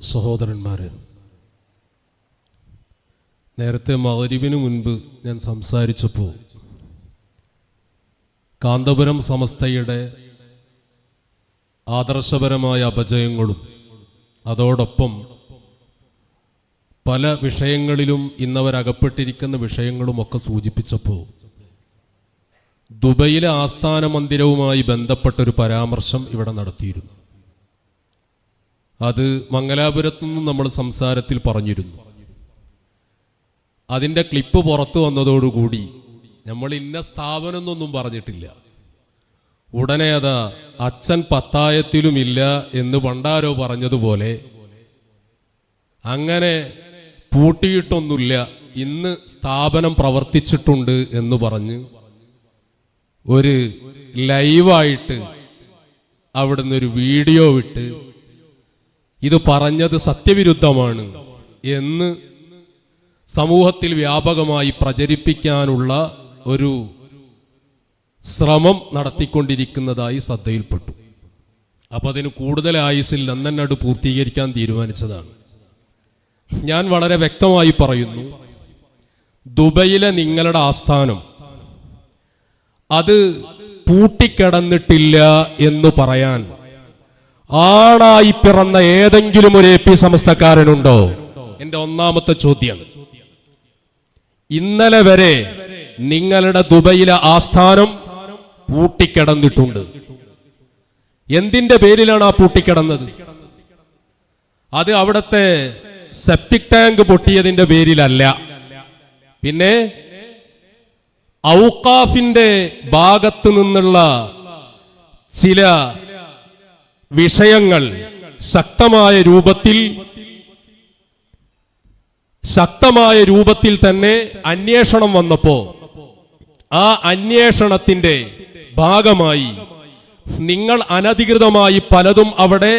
സഹോദരന്മാരെ, നേരത്തെ മഗ്‌രിബിന് മുൻപ് ഞാൻ സംസാരിച്ചപ്പോൾ കാന്തപുരം സമസ്തയുടെ ആദർശപരമായ അപജയങ്ങളും അതോടൊപ്പം പല വിഷയങ്ങളിലും ഇന്നവരകപ്പെട്ടിരിക്കുന്ന വിഷയങ്ങളുമൊക്കെ സൂചിപ്പിച്ചപ്പോൾ ദുബൈയിലെ ആസ്ഥാന മന്ദിരവുമായി ബന്ധപ്പെട്ടൊരു പരാമർശം ഇവിടെ നടത്തിയിരുന്നു. അത് മംഗലാപുരത്തു നിന്നും നമ്മൾ സംസാരത്തിൽ പറഞ്ഞിരുന്നു. അതിൻ്റെ ക്ലിപ്പ് പുറത്തു വന്നതോടുകൂടി നമ്മൾ ഇന്ന സ്ഥാപനം എന്നൊന്നും പറഞ്ഞിട്ടില്ല. ഉടനെ അതാ അച്ഛൻ പത്തായത്തിലുമില്ല എന്ന് പണ്ടാരോ പറഞ്ഞതുപോലെ അങ്ങനെ പൂട്ടിയിട്ടൊന്നുമില്ല, ഇന്ന് സ്ഥാപനം പ്രവർത്തിച്ചിട്ടുണ്ട് എന്ന് പറഞ്ഞ് ഒരു ലൈവായിട്ട് അവിടുന്ന് ഒരു വീഡിയോ വിട്ട് ഇത് പറഞ്ഞത് സത്യവിരുദ്ധമാണ് എന്ന് സമൂഹത്തിൽ വ്യാപകമായി പ്രചരിപ്പിക്കാനുള്ള ഒരു ശ്രമം നടത്തിക്കൊണ്ടിരിക്കുന്നതായി ശ്രദ്ധയിൽപ്പെട്ടു. അപ്പം അതിന് കൂടുതൽ ആയുസിൽ അന്നെന്നോട് പൂർത്തീകരിക്കാൻ തീരുമാനിച്ചതാണ്. ഞാൻ വളരെ വ്യക്തമായി പറയുന്നു, ദുബൈയിലെ നിങ്ങളുടെ ആസ്ഥാനം അത് പൂട്ടിക്കിടന്നിട്ടില്ല എന്ന് പറയാൻ ആണായി പിറന്ന ഏതെങ്കിലും ഒരു AP സമസ്തക്കാരനുണ്ടോ? എന്റെ ഒന്നാമത്തെ ചോദ്യം. ഇന്നലെ വരെ നിങ്ങളുടെ ദുബൈയിലെ ആസ്ഥാനം പൂട്ടിക്കിടന്നിട്ടുണ്ട്. എന്തിന്റെ പേരിലാണ് ആ പൂട്ടിക്കിടന്നത്? അത് അവിടുത്തെ സെപ്റ്റിക് ടാങ്ക് പൊട്ടിയതിന്റെ പേരിലല്ല. പിന്നെ ഔഖാഫിന്റെ ഭാഗത്ത് നിന്നുള്ള ചില വിഷയങ്ങൾ ശക്തമായ രൂപത്തിൽ തന്നെ അന്വേഷണം വന്നപ്പോ ആ അന്വേഷണത്തിന്റെ ഭാഗമായി നിങ്ങൾ അനധികൃതമായി പലതും അവിടെ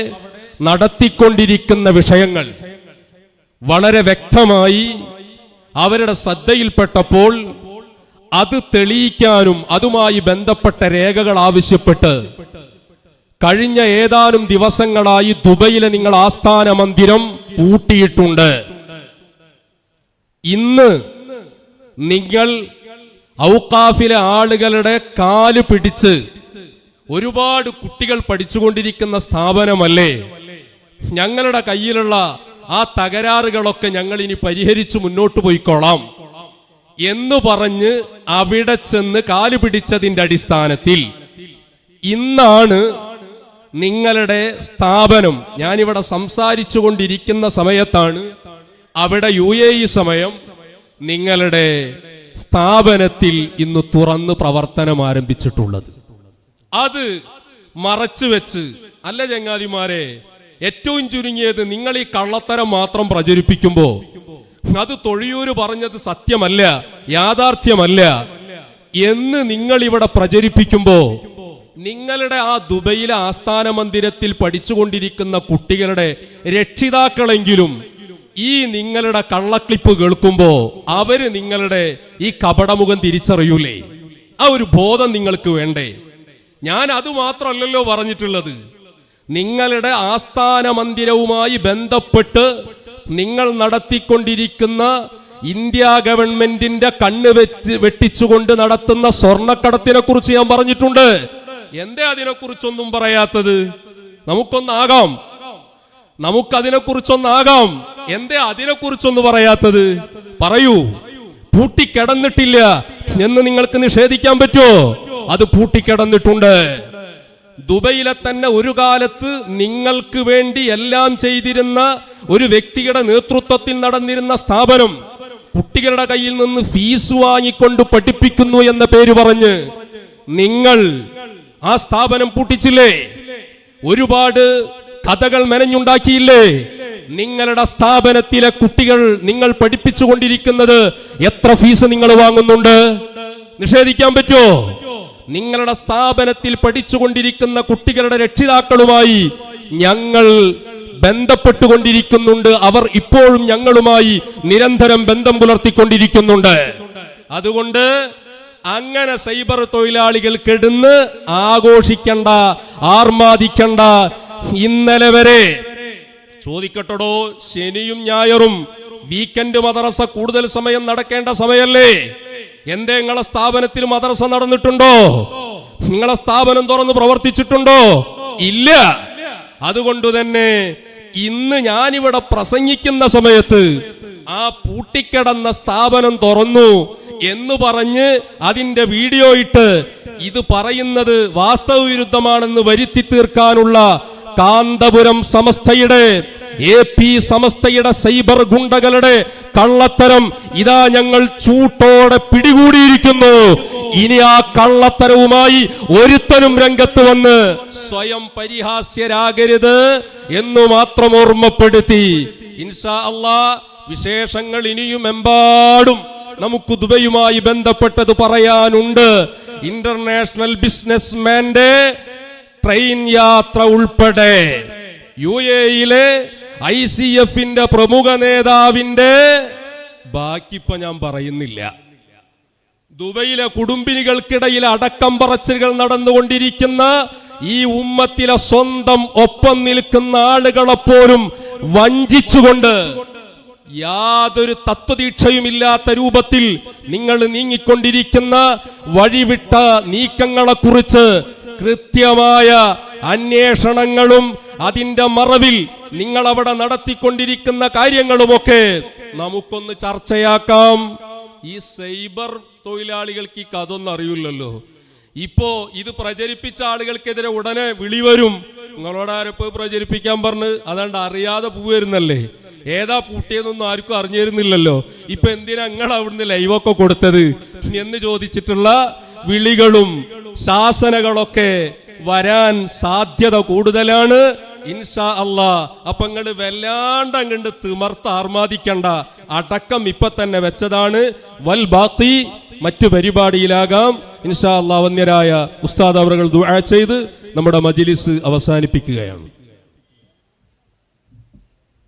നടത്തിക്കൊണ്ടിരിക്കുന്ന വിഷയങ്ങൾ വളരെ വ്യക്തമായി അവരുടെ ശ്രദ്ധയിൽപ്പെട്ടപ്പോൾ അത് തെളിയിക്കാനും അതുമായി ബന്ധപ്പെട്ട രേഖകൾ ആവശ്യപ്പെട്ട് കഴിഞ്ഞ ഏതാനും ദിവസങ്ങളായി ദുബൈയിലെ നിങ്ങൾ ആസ്ഥാന മന്ദിരം പൂട്ടിയിട്ടുണ്ട്. ഇന്ന് നിങ്ങൾ ഔഖാഫിലെ ആളുകളുടെ കാല് പിടിച്ച് ഒരുപാട് കുട്ടികൾ പഠിച്ചുകൊണ്ടിരിക്കുന്ന സ്ഥാപനമല്ലേ, ഞങ്ങളുടെ കയ്യിലുള്ള ആ തകരാറുകളൊക്കെ ഞങ്ങൾ ഇനി പരിഹരിച്ചു മുന്നോട്ട് പോയിക്കോളാം എന്ന് പറഞ്ഞ് അവിടെ ചെന്ന് കാല് പിടിച്ചതിന്റെ അടിസ്ഥാനത്തിൽ ഇന്നാണ് നിങ്ങളുടെ സ്ഥാപനം, ഞാനിവിടെ സംസാരിച്ചു കൊണ്ടിരിക്കുന്ന സമയത്താണ് അവിടെ UAE സമയം, നിങ്ങളുടെ സ്ഥാപനത്തിൽ ഇന്ന് തുറന്ന് പ്രവർത്തനം ആരംഭിച്ചിട്ടുള്ളത്. അത് മറച്ചു വെച്ച് അല്ല ചങ്ങാതിമാരെ, ഏറ്റവും ചുരുങ്ങിയത് നിങ്ങൾ ഈ കള്ളത്തരം മാത്രം പ്രചരിപ്പിക്കുമ്പോ അത് തൊഴിയൂര് പറഞ്ഞത് സത്യമല്ല, യാഥാർത്ഥ്യമല്ല എന്ന് നിങ്ങൾ ഇവിടെ പ്രചരിപ്പിക്കുമ്പോ നിങ്ങളുടെ ആ ദുബൈയിലെ ആസ്ഥാന മന്ദിരത്തിൽ പഠിച്ചുകൊണ്ടിരിക്കുന്ന കുട്ടികളുടെ രക്ഷിതാക്കളെങ്കിലും ഈ നിങ്ങളുടെ കള്ളക്ലിപ്പ് കേൾക്കുമ്പോ അവര് നിങ്ങളുടെ ഈ കപടമുഖം തിരിച്ചറിയൂലേ? ആ ഒരു ബോധം നിങ്ങൾക്ക് വേണ്ടേ? ഞാൻ അത് മാത്രമല്ലല്ലോ പറഞ്ഞിട്ടുള്ളത്, നിങ്ങളുടെ ആസ്ഥാന മന്ദിരവുമായി ബന്ധപ്പെട്ട് നിങ്ങൾ നടത്തിക്കൊണ്ടിരിക്കുന്ന ഇന്ത്യ ഗവൺമെന്റിന്റെ കണ്ണ് വെട്ടിച്ചുകൊണ്ട് നടത്തുന്ന സ്വർണ്ണക്കടത്തിനെ കുറിച്ച് ഞാൻ പറഞ്ഞിട്ടുണ്ട്. എന്തേ അതിനെക്കുറിച്ചൊന്നും പറയാത്തത്? നമുക്കതിനെക്കുറിച്ചൊന്നാകാം, എന്തേ അതിനെക്കുറിച്ചൊന്ന് പറയാത്തത്? പറയൂ. പൂട്ടിക്കിടന്നിട്ടില്ല എന്ന് നിങ്ങൾക്ക് നിഷേധിക്കാൻ പറ്റുമോ? അത് പൂട്ടിക്കിടന്നിട്ടുണ്ട്. ദുബൈയിലെ തന്നെ ഒരു കാലത്ത് നിങ്ങൾക്ക് വേണ്ടി എല്ലാം ചെയ്തിരുന്ന ഒരു വ്യക്തിയുടെ നേതൃത്വത്തിൽ നടന്നിരുന്ന സ്ഥാപനം കുട്ടികളുടെ കയ്യിൽ നിന്ന് ഫീസ് വാങ്ങിക്കൊണ്ട് പഠിപ്പിക്കുന്നു എന്ന പേര് പറഞ്ഞ് നിങ്ങൾ ആ സ്ഥാപനം പൂട്ടിച്ചില്ലേ? ഒരുപാട് കഥകൾ മെനഞ്ഞുണ്ടാക്കിയില്ലേ? നിങ്ങളുടെ സ്ഥാപനത്തിലെ കുട്ടികൾ നിങ്ങൾ പഠിപ്പിച്ചുകൊണ്ടിരിക്കുന്നത് എത്ര ഫീസ് നിങ്ങൾ വാങ്ങുന്നുണ്ട്? നിഷേധിക്കാൻ പറ്റുമോ? നിങ്ങളുടെ സ്ഥാപനത്തിൽ പഠിച്ചുകൊണ്ടിരിക്കുന്ന കുട്ടികളുടെ രക്ഷിതാക്കളുമായി ഞങ്ങൾ ബന്ധപ്പെട്ടുകൊണ്ടിരിക്കുന്നുണ്ട്. അവർ ഇപ്പോഴും ഞങ്ങളുമായി നിരന്തരം ബന്ധം പുലർത്തിക്കൊണ്ടിരിക്കുന്നുണ്ട്. അതുകൊണ്ട് അങ്ങനെ സൈബർ തൊഴിലാളികൾ കെടുന്ന് ആഘോഷിക്കണ്ട, ആർമാദിക്കണ്ട. ഇന്നലെ വരെ ചോദിക്കട്ടോ, ശനിയും ഞായറും വീക്കെൻഡ് മദ്രസ കൂടുതൽ സമയം നടക്കേണ്ട സമയല്ലേ? എന്തേ നിങ്ങളെ സ്ഥാപനത്തിൽ മദ്രസ നടന്നിട്ടുണ്ടോ? നിങ്ങളെ സ്ഥാപനം തുറന്ന് പ്രവർത്തിച്ചിട്ടുണ്ടോ? ഇല്ല. അതുകൊണ്ട് തന്നെ ഇന്ന് ഞാനിവിടെ പ്രസംഗിക്കുന്ന സമയത്ത് ആ പൂട്ടിക്കിടന്ന സ്ഥാപനം തുറന്നു എന്ന് പറഞ്ഞ് അതിന്റെ വീഡിയോ ഇട്ട് ഇത് പറയുന്നത് വാസ്തവവിരുദ്ധമാണെന്ന് വരുത്തി തീർക്കാനുള്ള കാന്തപുരം സമസ്തയുടെ AP സമസ്തയുടെ സൈബർ ഗുണ്ടകളുടെ കള്ളത്തരം ഇതാ ഞങ്ങൾ ചൂട്ടോടെ പിടികൂടിയിരിക്കുന്നു. ഇനി ആ കള്ളത്തരവുമായി ഒരുത്തനും രംഗത്ത് വന്ന് സ്വയം പരിഹാസ്യരാകരുത് എന്നു മാത്രം ഓർമ്മപ്പെടുത്തി. ഇൻഷാ അല്ലാഹ് വിശേഷങ്ങൾ ഇനിയും എമ്പാടും നമുക്ക് ദുബൈയുമായി ബന്ധപ്പെട്ടത് പറയാനുണ്ട്. ഇന്റർനാഷണൽ ബിസിനസ്മാന്റെ ട്രെയിൻ യാത്ര ഉൾപ്പെടെ UAE-യിലെ ICF-ന്റെ പ്രമുഖ നേതാവിന്റെ ബാക്കിപ്പോ ഞാൻ പറയുന്നില്ല. ദുബൈയിലെ കുടുംബിനികൾക്കിടയിൽ അടക്കം പറച്ചിലുകൾ നടന്നുകൊണ്ടിരിക്കുന്ന ഈ ഉമ്മത്തിലെ സ്വന്തം ഒപ്പം നിൽക്കുന്ന ആളുകളെപ്പോലും വഞ്ചിച്ചുകൊണ്ട് യാതൊരു തത്വദീക്ഷയുമില്ലാത്ത രൂപത്തിൽ നിങ്ങൾ നീങ്ങിക്കൊണ്ടിരിക്കുന്ന വഴിവിട്ട നീക്കങ്ങളെ കുറിച്ച് കൃത്യമായ അന്വേഷണങ്ങളും അതിന്റെ മറവിൽ നിങ്ങൾ അവിടെ നടത്തിക്കൊണ്ടിരിക്കുന്ന കാര്യങ്ങളുമൊക്കെ നമുക്കൊന്ന് ചർച്ചയാക്കാം. ഈ സൈബർ തൊഴിലാളികൾക്ക് ഈ കഥ ഒന്നും അറിയില്ലല്ലോ. ഇപ്പോ ഇത് പ്രചരിപ്പിച്ച ആളുകൾക്കെതിരെ ഉടനെ വിളി വരും. നിങ്ങളോട് ആരപ്പോ പ്രചരിപ്പിക്കാൻ പറഞ്ഞ് അതാണ്ട് അറിയാതെ പോവുന്നല്ലേ, ഏതാ പൂട്ടിയെന്നൊന്നും ആർക്കും അറിഞ്ഞിരുന്നില്ലല്ലോ. ഇപ്പൊ എന്തിനാ നിങ്ങൾ അവിടുന്ന് ലൈവൊക്കെ കൊടുത്തത് എന്ന് ചോദിച്ചിട്ടുള്ള വിളികളും ശാസനകളൊക്കെ വരാൻ സാധ്യത കൂടുതലാണ്. ഇൻഷാ അല്ലാഹ് അപ്പൊ നിങ്ങൾ വല്ലാണ്ട് അങ്ങണ്ട് തിമർത്ത് ആർമാദിക്കണ്ട. അടക്കം ഇപ്പൊ തന്നെ വെച്ചതാണ്. വൽ ബാക്കി മറ്റു പരിപാടിയിലാകാം. ഇൻഷാ അല്ലാഹ് വന്യരായ ഉസ്താദ് അവറുകൾ ദുആ ചെയ്ത് നമ്മുടെ മജ്ലിസ് അവസാനിപ്പിക്കുകയാണ്.